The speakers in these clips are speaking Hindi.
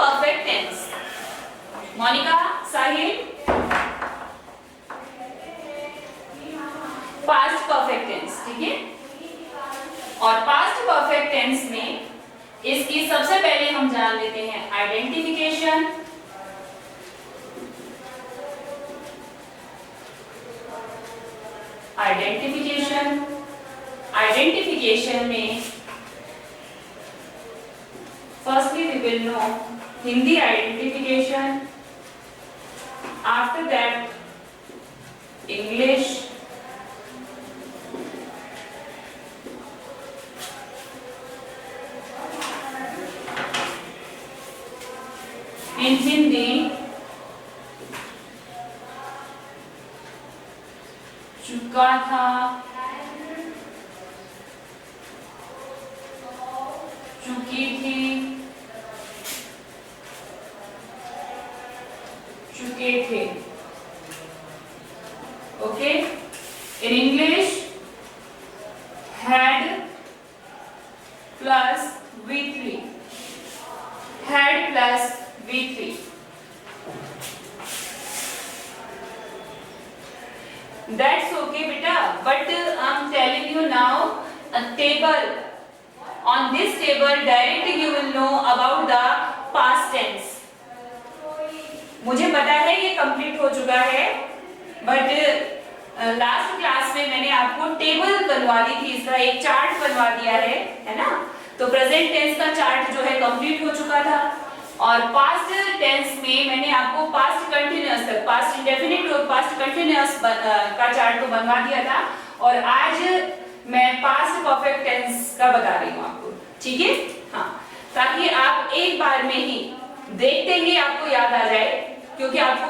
Perfect tense. Monica, Sahil, past perfect tense, ठीक है। और पास्ट परफेक्ट टेंस में इसकी सबसे पहले हम जान लेते हैं आइडेंटिफिकेशन। आइडेंटिफिकेशन में firstly we will know Hindi identification, after that English, in Hindi चुका था, चुकी थी, चुके थे। Okay, in English had plus V3, had plus V3. That's okay beta, but I'm telling you now a table. On this table directly you will know about the past tense. मुझे पता है ये कंप्लीट हो चुका है, बट लास्ट क्लास में मैंने आपको टेबल बनवा दी थी, इसका एक चार्ट बनवा दिया है ना। तो प्रेजेंट टेंस का चार्ट जो है कंप्लीट हो चुका था, और पास्ट टेंस में मैंने आपको पास्ट कंटिन्यूअस तक, पास्ट इंडेफिनिट और पास्ट कंटिन्यूअस का चार्ट तो बनवा दिया था, और आज मैं पास्ट परफेक्ट टेंस का बता रही हूँ आपको, ठीक है। हाँ, ताकि आप एक बार में ही देखते ही आपको याद आ जाए, क्योंकि आपको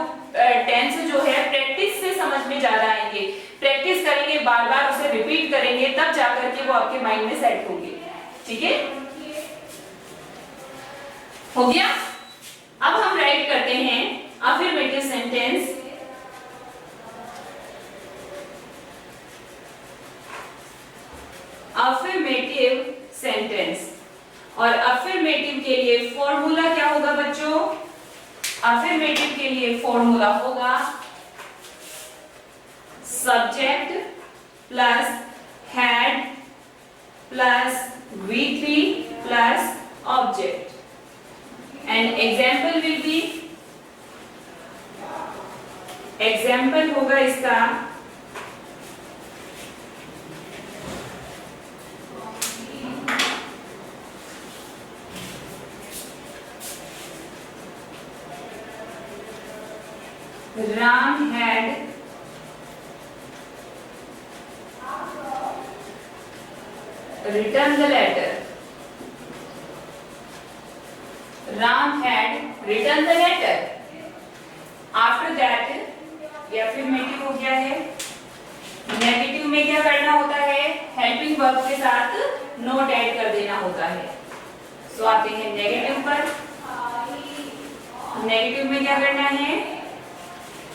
टेंस जो है प्रैक्टिस से समझ में ज्यादा आएंगे। प्रैक्टिस करेंगे, बार बार उसे रिपीट करेंगे, तब जाकर के वो आपके माइंड में सेट होंगे, ठीक है। हो गया। अब हम राइट करते हैं अफर्मेटिव सेंटेंस। अफर्मेटिव सेंटेंस, और अफर्मेटिव के लिए फॉर्मूला क्या होगा बच्चों? अफर्मेटिव के लिए फॉर्मूला होगा subject plus had plus V3 plus object, and example will be, example होगा इसका Ram had written the letter. Ram had written the letter. After that, ये अफर्मेटिव हो गया है। नेगेटिव में क्या करना होता है? हेल्पिंग वर्ब के साथ नोट ऐड कर देना होता है। सो आते हैं नेगेटिव पर। नेगेटिव में क्या करना है?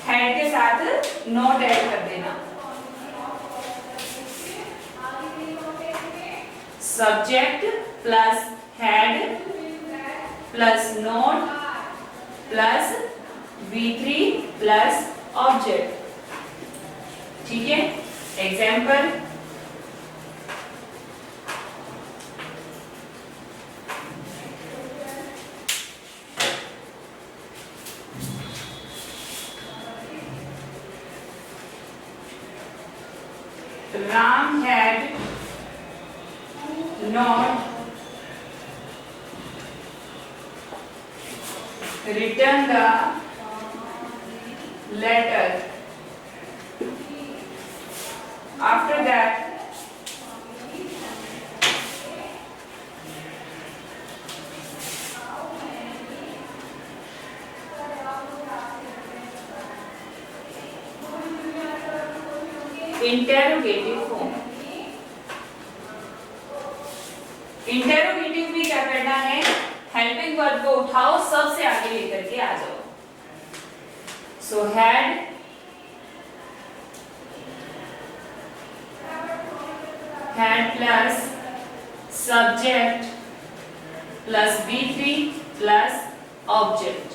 हैड के साथ नोट ऐड कर देना। Subject plus had plus note plus V3 plus object, ठीक है। Example, Ram had not written the letter. After that, interrogative form. Interrogative में क्या करना है? हेल्पिंग वर्ब को उठाओ, सबसे आगे लेकर के आ जाओ। So had plus subject plus V3 plus object,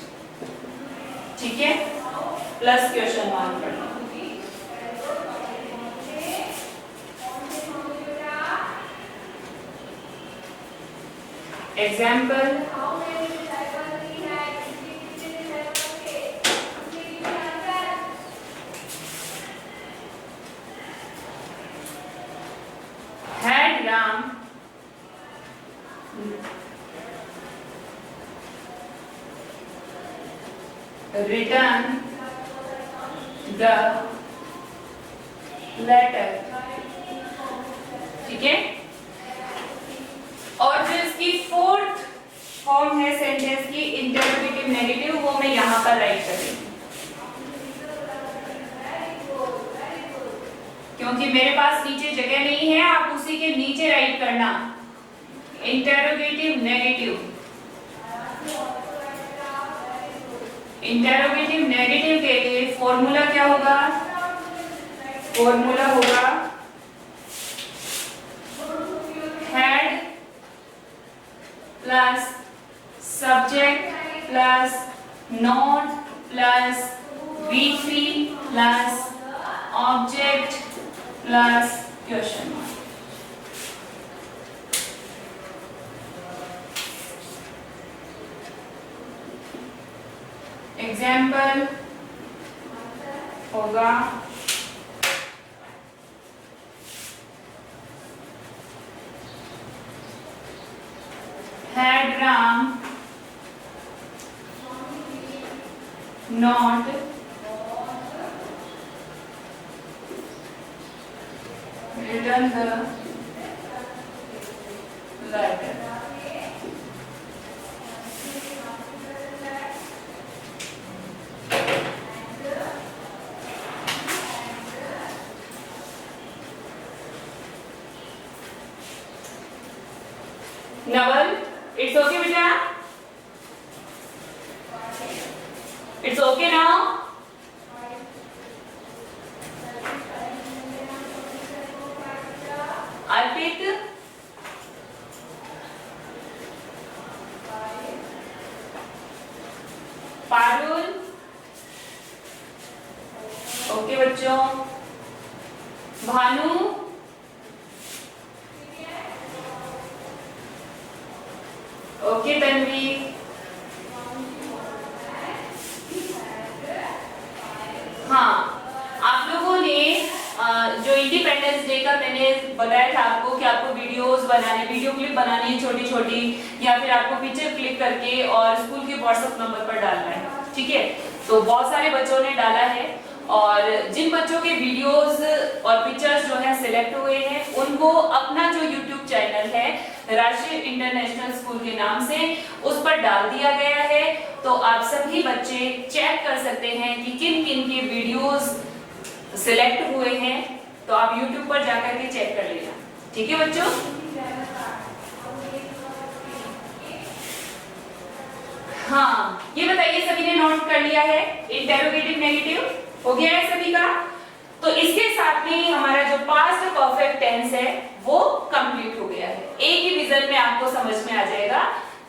ठीक है, प्लस क्वेश्चन मार्क पढ़ना। Example, had Ram written the letter, ठीक है। और जो इसकी फोर्थ फॉर्म है सेंटेंस की इंटरोगेटिव नेगेटिव, वो मैं यहां पर राइट कर रही हूं, क्योंकि मेरे पास नीचे जगह नहीं है, आप उसी के नीचे राइट करना। इंटरोगेटिव नेगेटिव, इंटरोगेटिव नेगेटिव के लिए फॉर्मूला क्या होगा? फॉर्मूला होगा had plus subject plus note plus V3 plus object plus question mark. Example होगा had Ram not written the letter, Naval, it's okay beta, it's okay now। Arpit, Parul, okay बच्चों, भानु, ओके तन्वी, हाँ, आप लोगों ने जो इंडिपेंडेंस डे का मैंने बताया था आपको कि आपको वीडियोस बनाने, वीडियो क्लिप बनानी है छोटी छोटी, या फिर आपको पिक्चर क्लिक करके और स्कूल के व्हाट्सएप नंबर पर डालना है, ठीक है। तो बहुत सारे बच्चों ने डाला है, और जिन बच्चों के वीडियोस और पिक्चर्स जो है सिलेक्ट हुए हैं, उनको अपना जो यूट्यूब चैनल है राष्ट्रीय इंटरनेशनल स्कूल के नाम से, उस पर डाल दिया गया है। तो आप सभी बच्चे चेक कर सकते हैं कि किन किन के वीडियोस सिलेक्ट हुए हैं, तो आप यूट्यूब पर जाकर के चेक कर लेना, ठीक है बच्चों। हाँ, ये बताइए सभी ने नोट कर लिया है इंटरोगेटिव नेगेटिव, हो गया है सभी का। तो इसके साथ में हमारा जो पास्ट परफेक्ट टेंस है वो कंप्लीट हो गया है। एक ही विजन में आपको समझ में आ जाएगा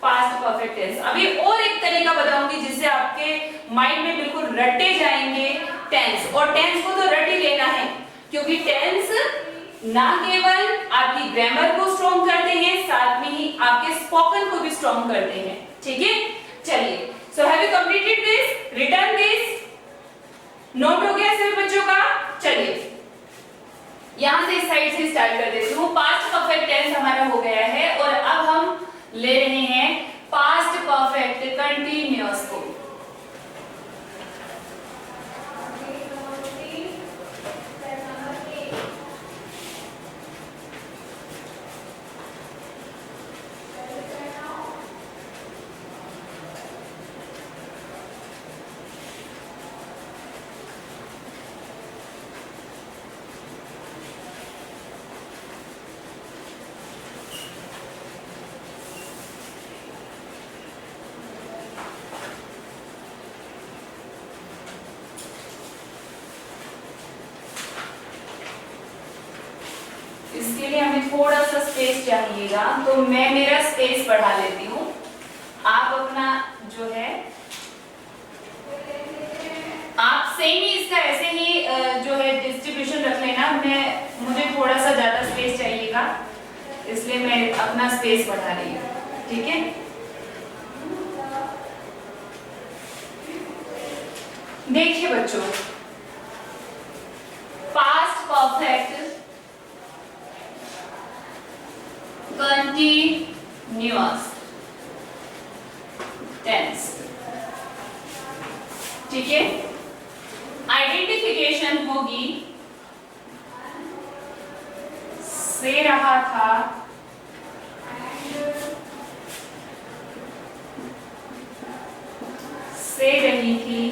पास्ट परफेक्ट टेंस। अभी और एक तरीका बताऊंगी जिससे आपके माइंड में बिल्कुल रटे जाएंगे टेंस, और टेंस को तो रट ही लेना है, क्योंकि टेंस ना केवल आपकी ग्रामर को स्ट्रॉन्ग करते हैं, साथ में ही आपके स्पोकन को भी स्ट्रॉन्ग करते हैं, ठीक है। चलिए, so have you completed this, written this, note हो गया सभी बच्चों का। चलिए यहां से इस साइड से स्टार्ट कर देती हूँ। पास्ट परफेक्ट टेंस हमारा हो गया है, और अब हम ले रहे हैं पास्ट परफेक्ट कंटीन्यूअस को। इसके लिए हमें थोड़ा सा स्पेस चाहिएगा, तो मैं मेरा स्पेस बढ़ा लेती हूँ, आप अपना जो है आप सेम ही इसका ऐसे ही जो है डिस्ट्रीब्यूशन रख लेना। मुझे थोड़ा सा ज्यादा स्पेस चाहिएगा, इसलिए मैं अपना स्पेस बढ़ा रही हूँ, ठीक है। देखिए बच्चों, पास्ट परफेक्ट कंटीन्यूअस टेंस, ठीक है। आइडेंटिफिकेशन होगी से रहा था, से रही थी,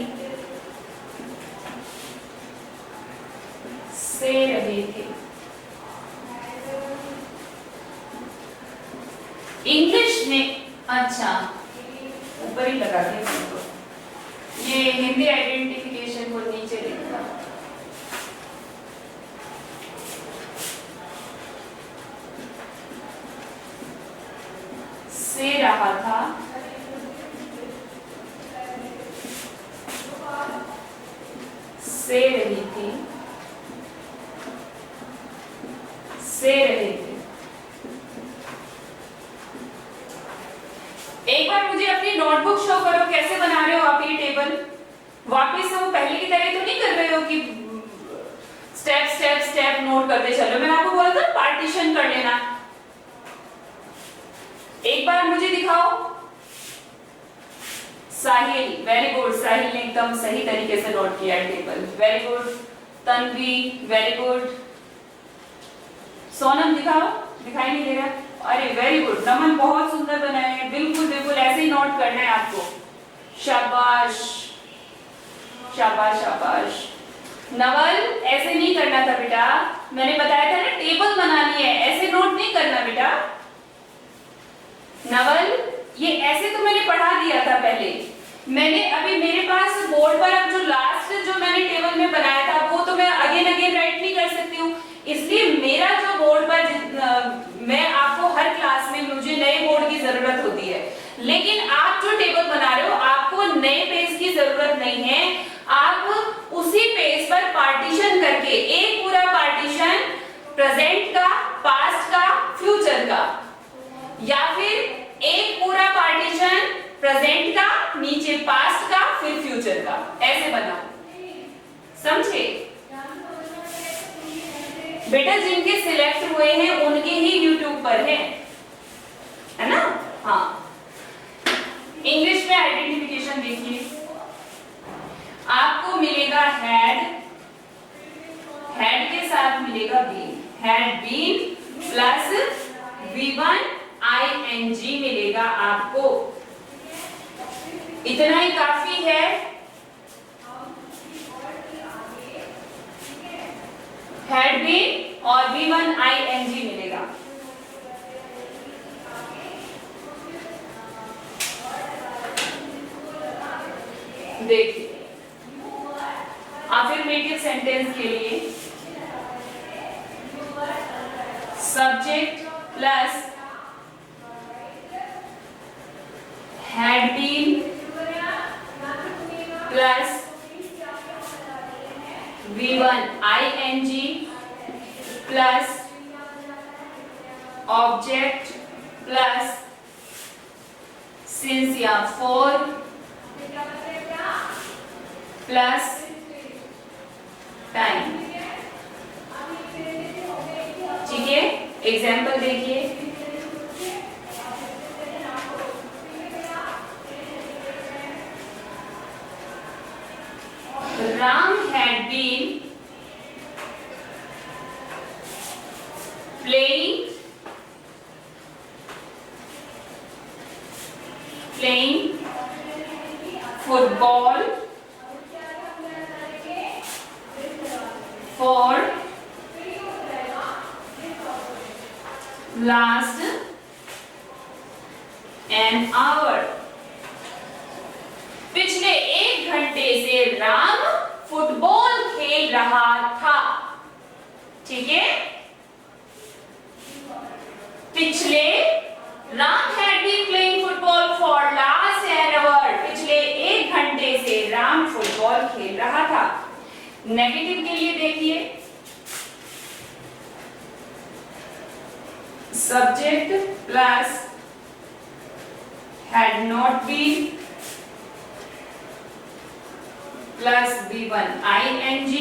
से रहे थे। इंग्लिश में अच्छा ऊपर ही लगा दिया, ये हिंदी आइडेंटिफिकेशन को नीचे लिखा। से रहा था, से रही थी, से रहे थे। एक बार मुझे अपनी नोटबुक शो करो, कैसे बना रहे हो आप ये टेबल। वापस से वो पहले की तरह तो नहीं कर रहे हो कि स्टेप स्टेप स्टेप नोट करते चलो। मैंने आपको बोला था पार्टीशन कर लेना। एक बार मुझे दिखाओ। साहिल, वेरी गुड, साहिल ने एकदम सही तरीके से नोट किया table, very good. Tanvi, very good. Sonam दिखाओ, दिखाई नहीं दे रहा। अरे वेरी गुड। नमन बहुत सुंदर बनाए हैं, बिल्कुल बिल्कुल ऐसे ही नोट करना है आपको। शाबाश शाबाश शाबाश। नवल ऐसे नहीं करना था बेटा, मैंने बताया था ना टेबल बनानी है, ऐसे नोट नहीं करना बेटा। नवल ये ऐसे तो मैंने पढ़ा दिया था पहले। मैंने अभी मेरे पास बोर्ड पर अब जो लास्ट जो मैंने टेबल में बनाया था वो तो मैं अगेन अगेन राइट नहीं कर सकती हूँ, इसलिए मेरा जो बोर्ड पर मैं आपको हर क्लास में मुझे नए बोर्ड की जरूरत होती है, लेकिन आप जो टेबल बना रहे हो आपको नए पेज की जरूरत नहीं है। आप उसी पेज पर पार्टीशन करके एक पूरा पार्टीशन प्रेजेंट का, पास्ट का, फ्यूचर का, या फिर एक पूरा पार्टीशन प्रेजेंट का, नीचे पास्ट का, फिर फ्यूचर का, ऐसे बनाओ, समझे बेटा। जिनके सिलेक्ट हुए हैं उनके ही यूट्यूब पर है ना। हाँ, इंग्लिश में आइडेंटिफिकेशन देखिए, आपको मिलेगा हैड, हैड के साथ मिलेगा been, had been plus V1 ING मिलेगा आपको। इतना ही काफी है। हैड बीन और V1 ING मिलेगा। देखिए अफर्मेटिव सेंटेंस के लिए subject plus had been plus V1 ING plus object plus since या फॉर प्लस टाइम। ठीक है, एग्जाम्पल देखिए। Ram had been playing football for last an hour। पिछले 1 घंटे से राम फुटबॉल खेल रहा था। ठीक है, पिछले Ram had been playing football for last football खेल रहा था। नेगेटिव के लिए देखिए, subject plus had not been plus V1 ing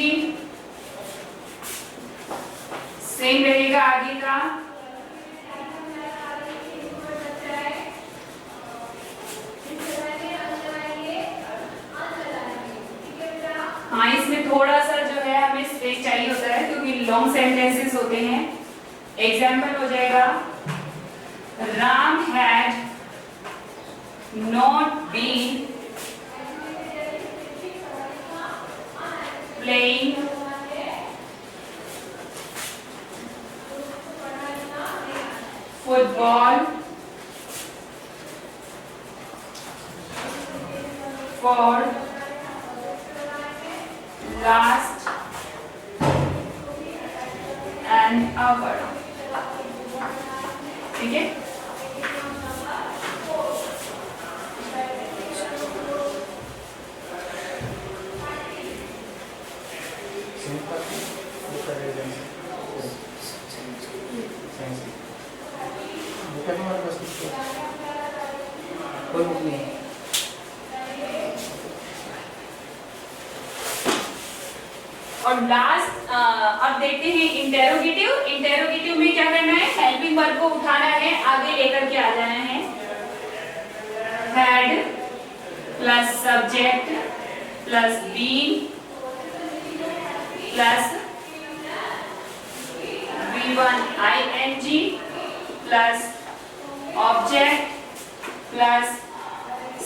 same रहेगा आगे का। हाँ, इसमें थोड़ा सा जो है हमें स्पेस चाहिए होता है क्योंकि लॉन्ग सेंटेंसेस होते हैं। एग्जाम्पल हो जाएगा, Ram had not been playing football for last an hour। ठीक है, कोई बुक नहीं है। और लास्ट अब देखते हैं इंटेरोगेटिव। इंटेरोगेटिव में क्या करना है, हेल्पिंग वर्ब को उठाना है, आगे लेकर के आ जाना है। Had plus subject plus been plus V1 ing plus object plus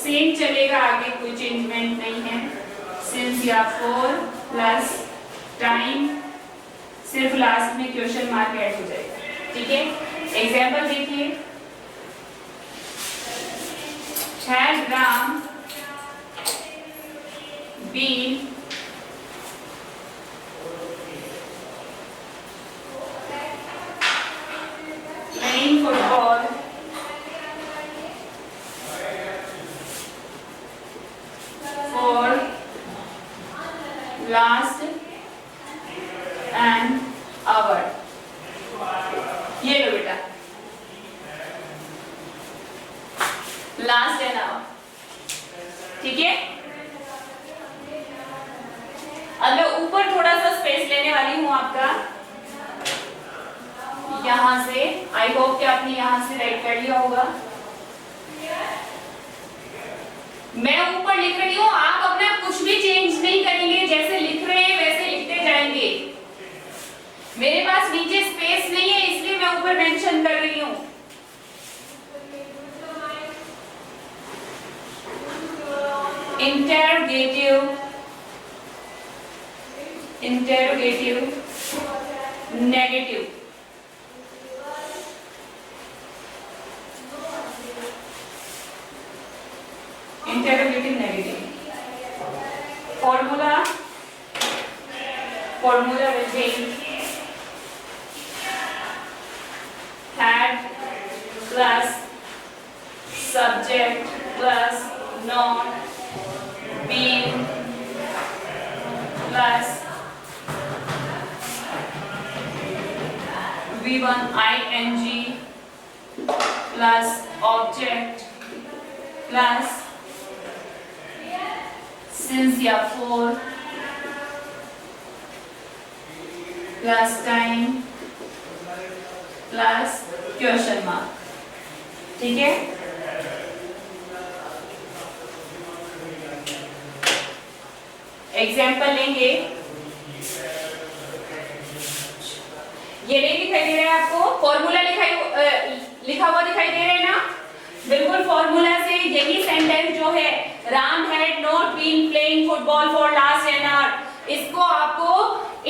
same चलेगा, आगे कोई चेंजमेंट नहीं है। सिंस या फॉर प्लस टाइम, सिर्फ लास्ट में क्वेश्चन मार्क ऐड हो जाएगा। ठीक है, एग्जाम्पल देखिए, had Ram been playing football for last an hour। ये लो बेटा, लास्ट एन आवर। ठीक है, अब मैं ऊपर थोड़ा सा स्पेस लेने वाली हूं आपका, यहां से। आई होप कि आपने यहां से राइट कर लिया होगा। मैं ऊपर लिख रही हूं, आप अपना कुछ भी चेंज नहीं करेंगे, जैसे लिख रहे हैं वैसे लिखते जाएंगे। मेरे पास नीचे स्पेस नहीं है इसलिए मैं ऊपर मेंशन कर रही हूं। Interrogative, interrogative negative, interrogative negative. Formula, formula will be had plus subject plus not been plus V1 ing plus object plus since या for plus time plus question mark. ठीक है, एग्जाम्पल लेंगे। ये नहीं दिखाई दे रहा है आपको, फॉर्मूला लिखा हुआ दिखाई दे रहा है ना? बिल्कुल फॉर्मूला से यही सेंटेंस जो है, Ram had not been playing football for last an hour, इसको आपको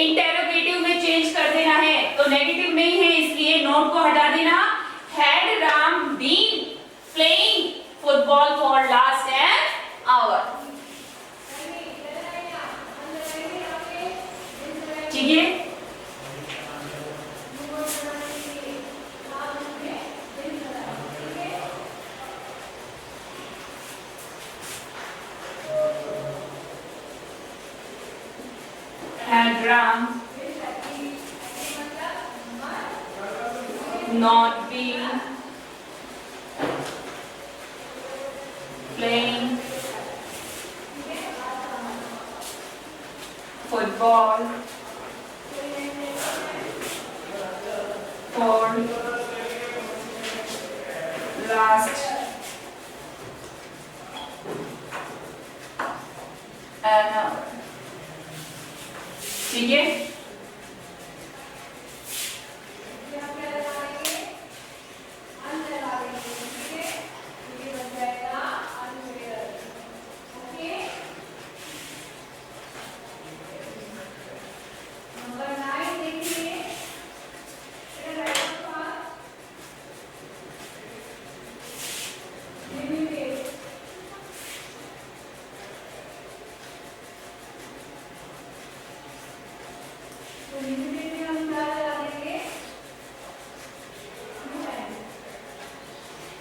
इंटेरोगेटिव में चेंज कर देना है। तो नेगेटिव नहीं है इसलिए नॉट को हटा देना। Had Ram been playing football for last an hour. ठीक है, Ram not be playing football for last an hour. ठीक है,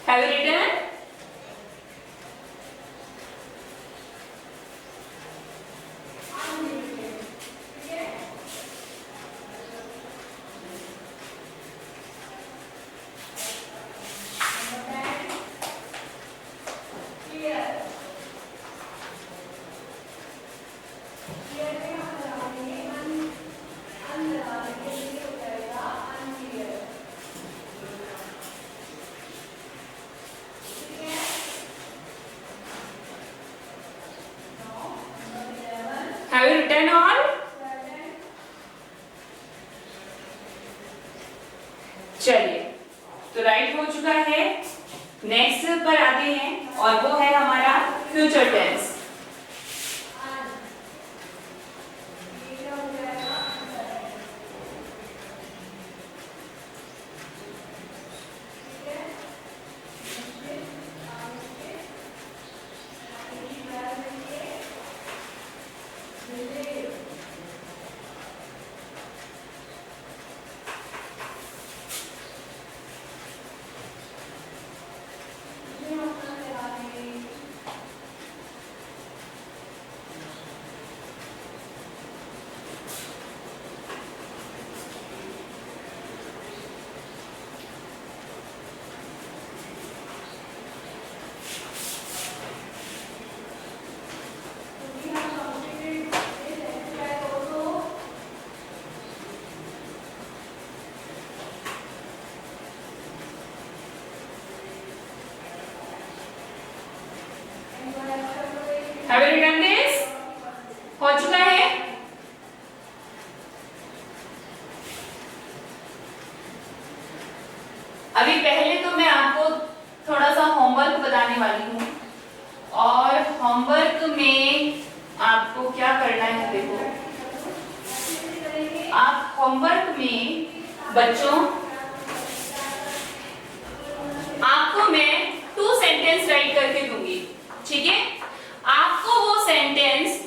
have you written? Have you written all? चलिए, तो राइट हो चुका है। नेक्स्ट पर आते हैं और वो है हमारा future tense. Have you written this? हो चुका है? अभी पहले तो मैं आपको थोड़ा सा होमवर्क बताने वाली हूँ और होमवर्क में आपको क्या करना है। देखो, आप होमवर्क में बच्चों आपको मैं 2 सेंटेंस राइट करके दूंगी, ठीक है? आपको वो सेंटेंस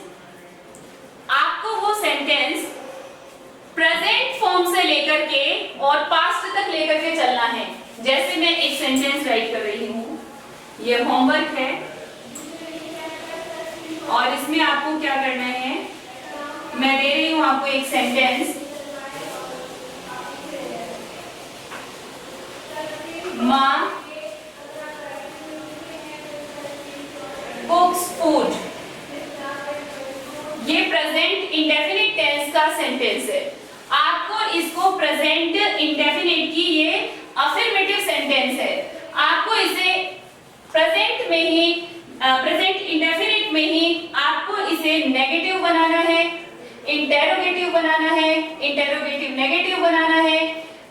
प्रेजेंट फॉर्म से लेकर के और पास्ट तक लेकर के चलना है। जैसे मैं एक सेंटेंस राइट कर रही हूँ, ये होमवर्क है और इसमें आपको क्या करना है, मैं दे रही हूँ आपको एक सेंटेंस, माँ कुक्स फूड। ये प्रेजेंट इंडेफिनिट टेंस का सेंटेंस है। आपको इसको प्रेजेंट इंडेफिनिट की ये अफर्मेटिव सेंटेंस है, आपको इसे प्रेजेंट में ही प्रेजेंट इंडेफिनिट में ही आपको इसे नेगेटिव बनाना है, इंटेरोगेटिव बनाना है, इंटेरोगेटिव नेगेटिव बनाना है,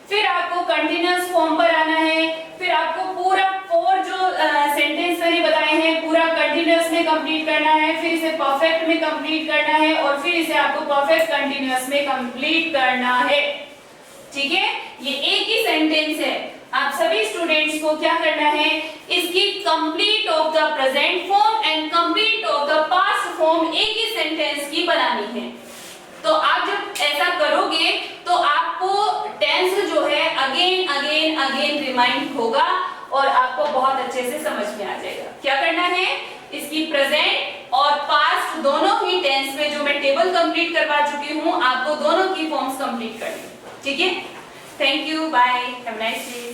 फिर आपको कंटीन्यूअस फॉर्म पर आना है, फिर आपको पूरा 4 जो सेंटेंस मैंने बताए हैं पूरा कंटीन्यूअस में कंप्लीट करना है, फिर इसे परफेक्ट में कंप्लीट करना है और फिर इसे आपको परफेक्ट कंटीन्यूअस में कंप्लीट करना है, ठीक है? ये एक ही सेंटेंस है। आप सभी स्टूडेंट्स को क्या करना है, इसकी complete of the present form and complete of the past form एक ही सेंटेंस की बनानी है। तो आप जब ऐसा करोगे तो आपको टेंस जो है अगेन रिमाइंड होगा और आपको बहुत अच्छे से समझ में आ जाएगा। क्या करना है, इसकी प्रेजेंट और पास्ट दोनों ही टेंस में जो मैं टेबल कंप्लीट करवा चुकी हूँ, आपको दोनों की फॉर्म्स कंप्लीट करनी, ठीक है। Thank you, bye, have a nice day.